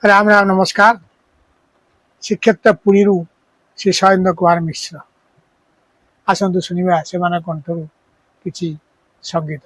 राम राम नमस्कार। श्रीक्षेत्र पुरी श्री शैलेन्द्र कुमार मिश्र आसतु शुणा से कंठर किसी संगीत।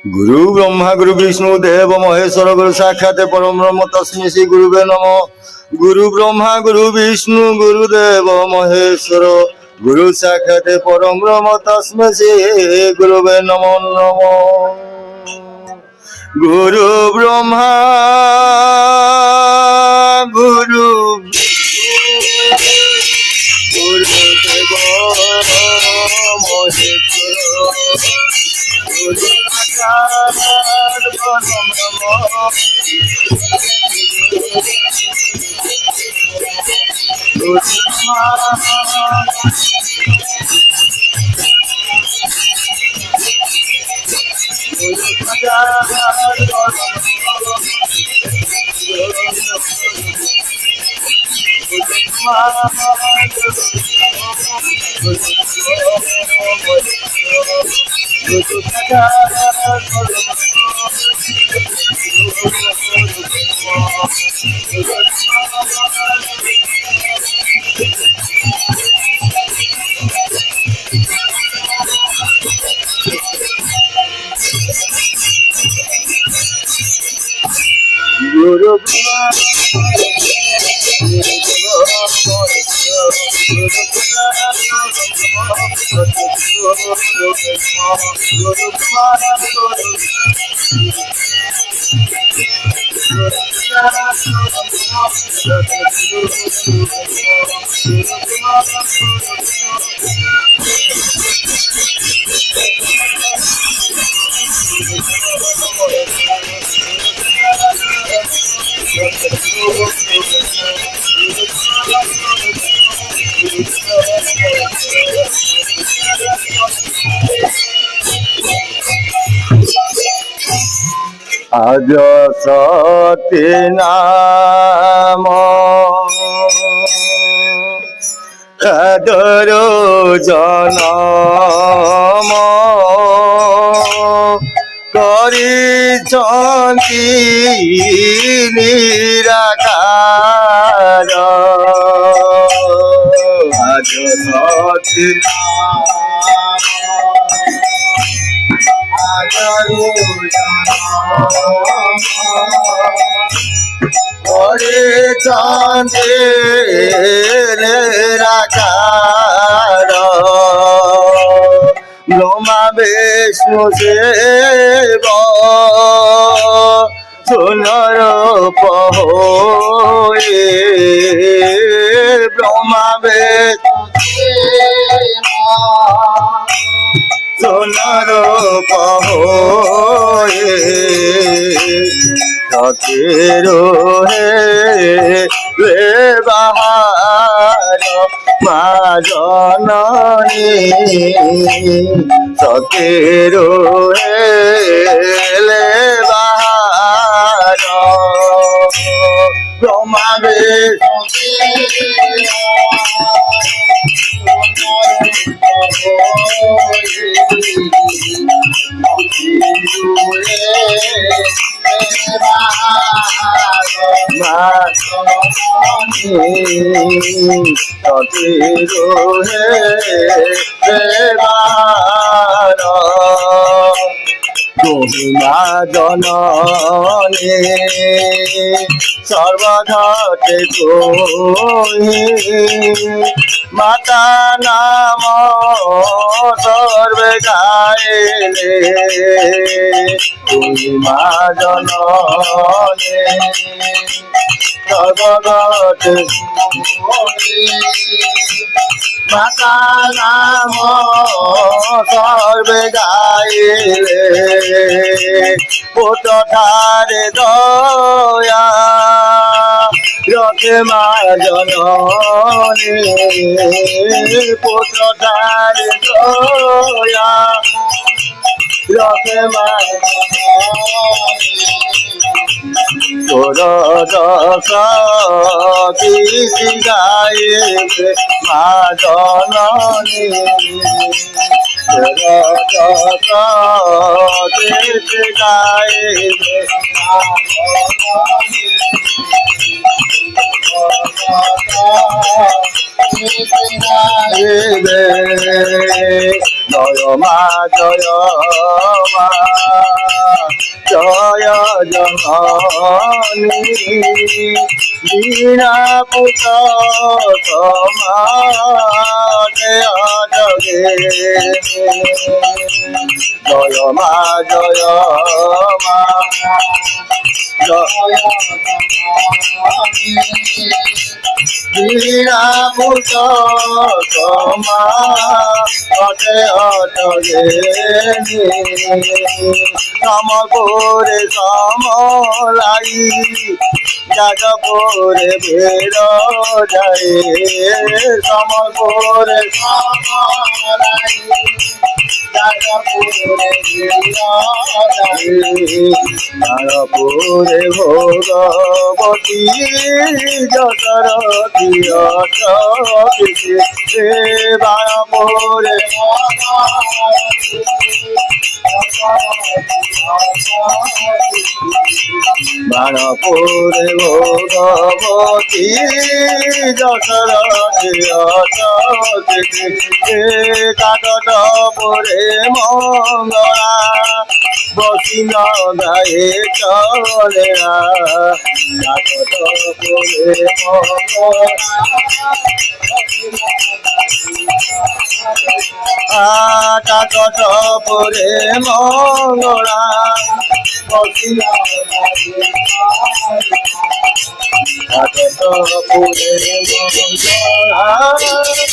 गुरु ब्रह्मा गुरु विष्णु देव महेश्वर गुरु साक्षात परम ब्रह्म तस्मै श्री गुरुवे नमः। गुरु ब्रह्मा गुरु विष्णु गुरुदेव महेश्वर गुरु साक्षात परम ब्रह्म तस्मै श्री गुरुवे नमो नमः। गुरु ब्रह्मा गुरु गुरुदेव महेश्वर गुरु गुरु আজ সতী নাম কাদর জনম কৰিছন্তি নিৰাকাৰ আজ সতী কৰিছন্তি নিৰাকাৰ ব্রহ্মা বিষ্ণু দেব সুনর পহয়ে ব্রহ্মা বিষ্ণু সুনর পহয়ে সতের হে বাহার মা জননী সতের হেলে বাহার ব্রহ্মা তুহিমা জননী সর্বঘটে তুহি মাতা নাম সর্বে গাইলে তুহিমা জননী সর্বঘটে মাতা নাম সর্বে গাইলে পুত্র ঠারে দয়া রথে মা জননী পুত্র ঠারে দয়া রথে মা তোর দশ কীর্তি গাইবে মা জননী তোর দশ কীর্তি গাইবে মা জয় মা জয় মা জয় জননী বীণা পুত সমাজে জগে জয় মা জয় মা জয় বীণা পুত সমাজে জগে সমপুরে সমলাই যাদপুরে বের যায় সমপুরে সমলাই যাদপুরে তারপুরে ভগবতী যশরথী অশোকে বারপুরে বারপুরে ভগবতী যশরথী অশোকে কাকটপুরে মঙ্গলা বসি ন গায়ে চলে কাকট পুরে কাকট পুরে মঙ্গলা বসি ন কাকট পুরে Mangala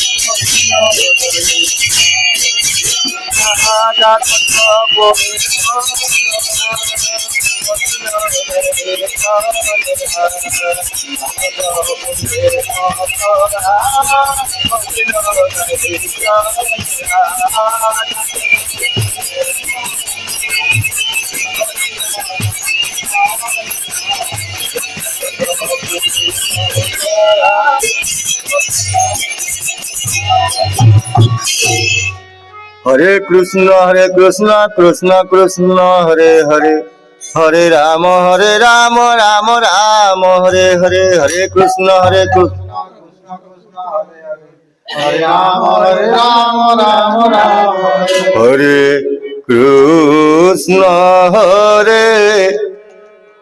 Hare Krishna, Krishna Krishna, Hare Hare, Hare Rama, Rama Rama, Hare Hare, Hare Krishna, Hare Rama, Rama Rama, Hare Krishna,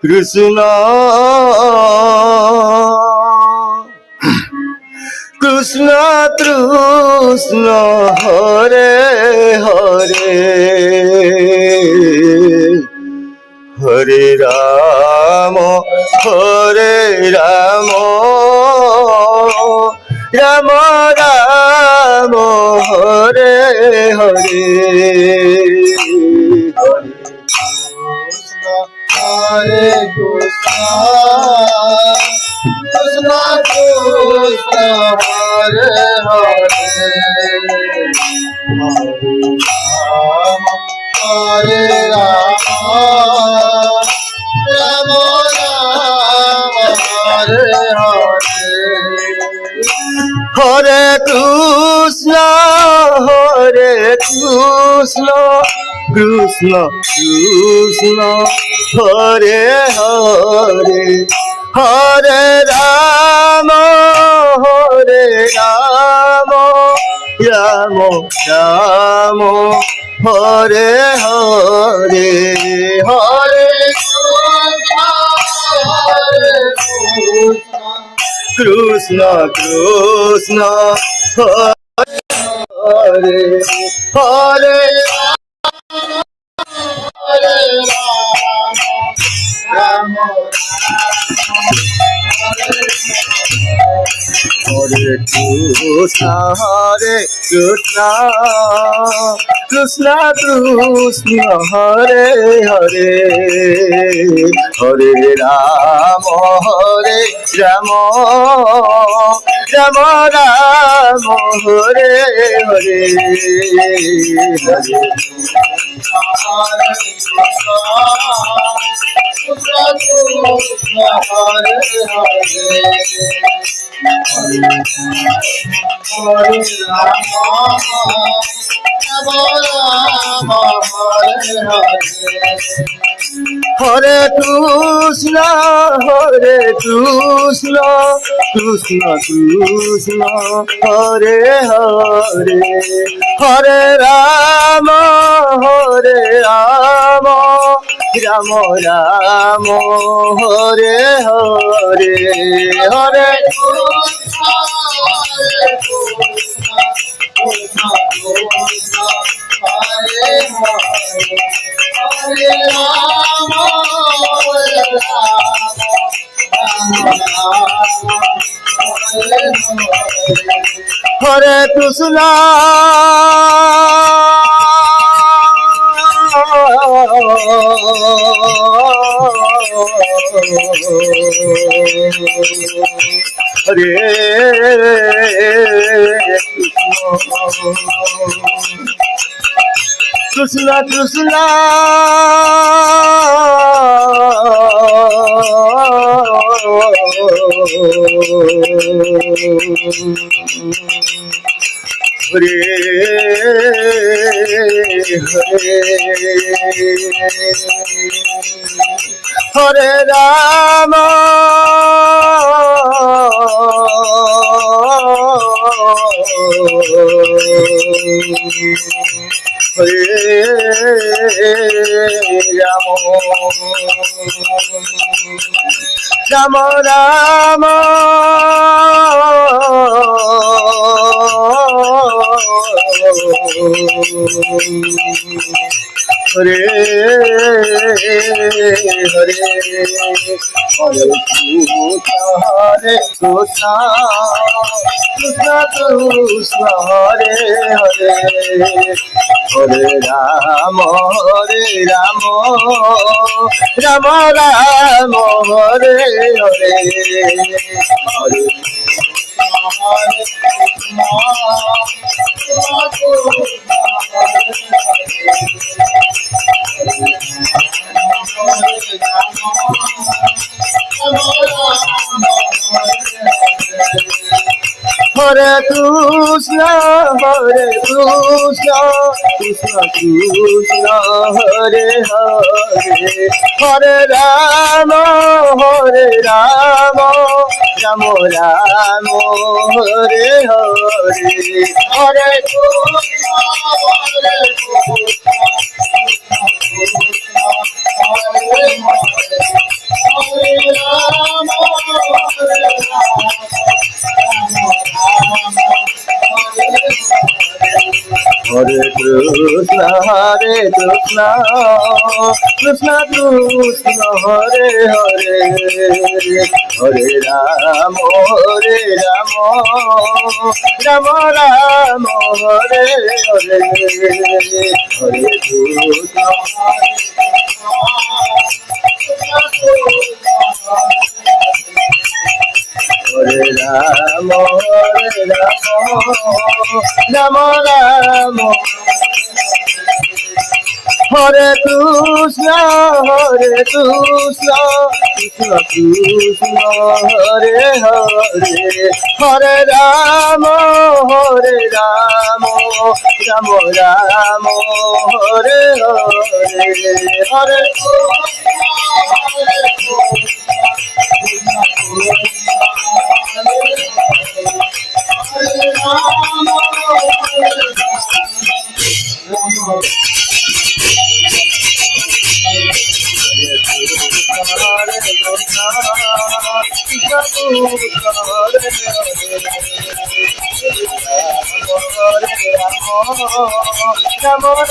Krishna Krishna Krishna, Hare Hare, Hare Rama, Rama Rama, Hare Hare. Hare Krishna, Krishna Krishna, Hare Hare, Hare Rama, Rama Rama, Hare Hare. Hare Krishna, Krishna Krishna, Hare Hare, Hare Rama, Rama Rama, Hare Hare, Hare Krishna, Krishna, Hare Hare, Hare Krishna, Krishna Krishna, Hare Hare, Hare Rama, Rama Rama, Hare Hare, Hare Krishna, Krishna Krishna, Hare Hare, Hare Rama, Rama Rama, Hare Hare, Hare Hare Krishna, Hare Krishna, Krishna Hare Hare Rama, Hare Ram Ram Hare Hare Hare Krishna Krishna Krishna Hare Hare Hare Ram Ram Ram Hare Hare Hare Hare Krishna Krishna Krishna Hare Hare Hare Ram Ram Ram Ram Hare Hare Hare Hare Krishna Krishna Krishna Hare Hare Hare Ram Ram Ram Hare Hare Hare Krishna হরে রাম রাম রাম হরে কৃষ্ণ কৃষ্ণ কৃষ্ণ হরে হরে হরে রাম রাম রাম হরে হরে হরে রাম রাম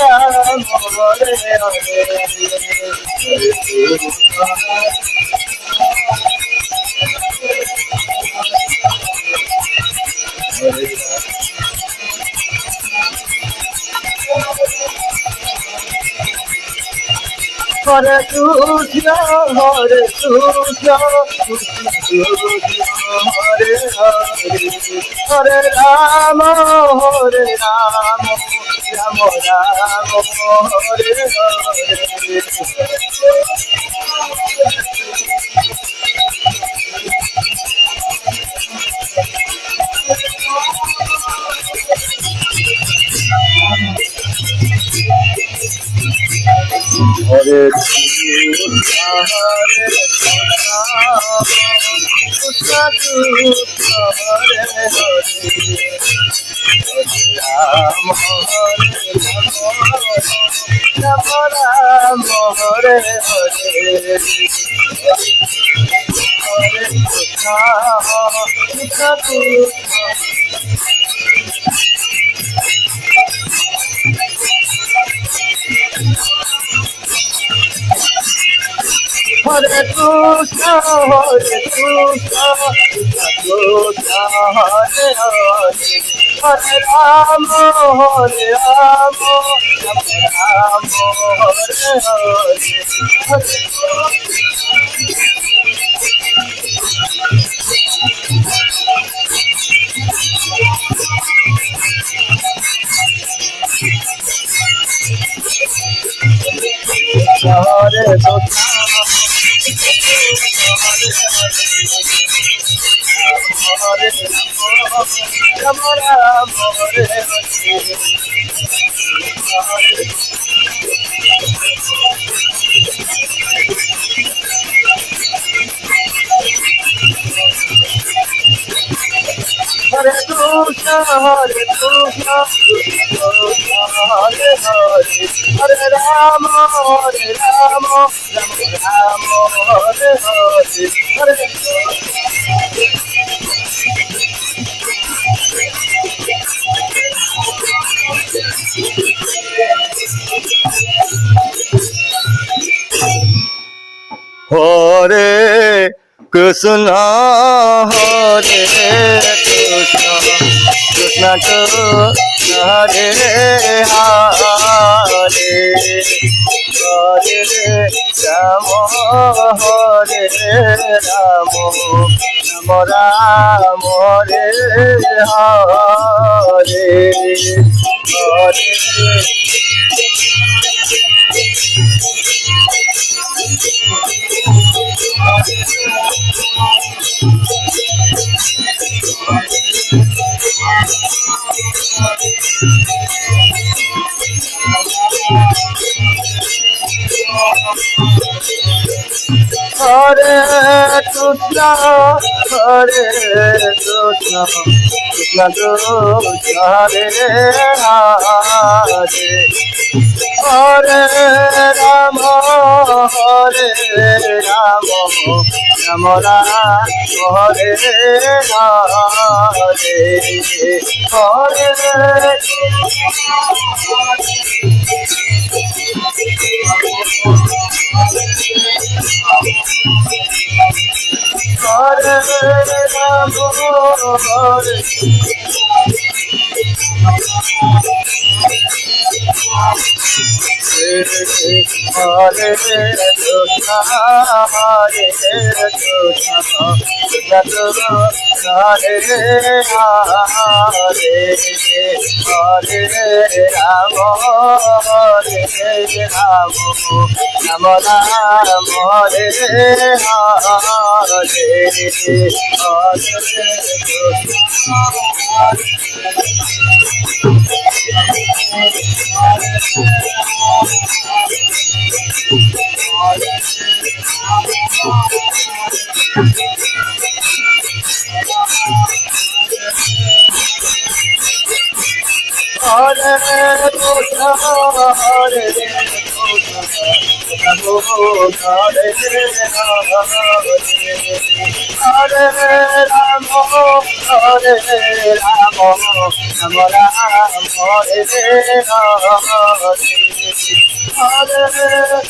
হরে হরে কৃষ্ণ হরে হরে হরে রাম রাম রাম হরে হরে হরে কৃষ্ণ কৃষ্ণ কৃষ্ণ হরে হরে রাম রাম হরে হরে হরে কৃষ্ণ কৃষ্ণ কৃষ্ণ হরে Krishna Krishna Krishna Hare Hare Hare Ram Ram Hare Hare Hare Ram Ram Hare Hare Krishna Hare Krishna, Krishna Hare Hare, Hare Rama, Hare Rama, Rama Rama, Hare Hare, Hare Krishna, Hare Krishna, Krishna Krishna, Hare Hare, Hare Rama, Hare Rama, Rama Rama, Hare Hare, Hare Krishna, Hare Krishna, Krishna Krishna, Hare Hare, Hare Rama, Hare Rama, Rama Rama, Hare Hare, Hare Hare Rama, Hare Hare Krishna, Hare Krishna, Krishna Krishna, Hare Hare, Hare Rama, Hare Rama, Rama Rama, Hare Hare Krishna, Hare Hare Rama, Hare Rama, Rama Rama, Hare Hare.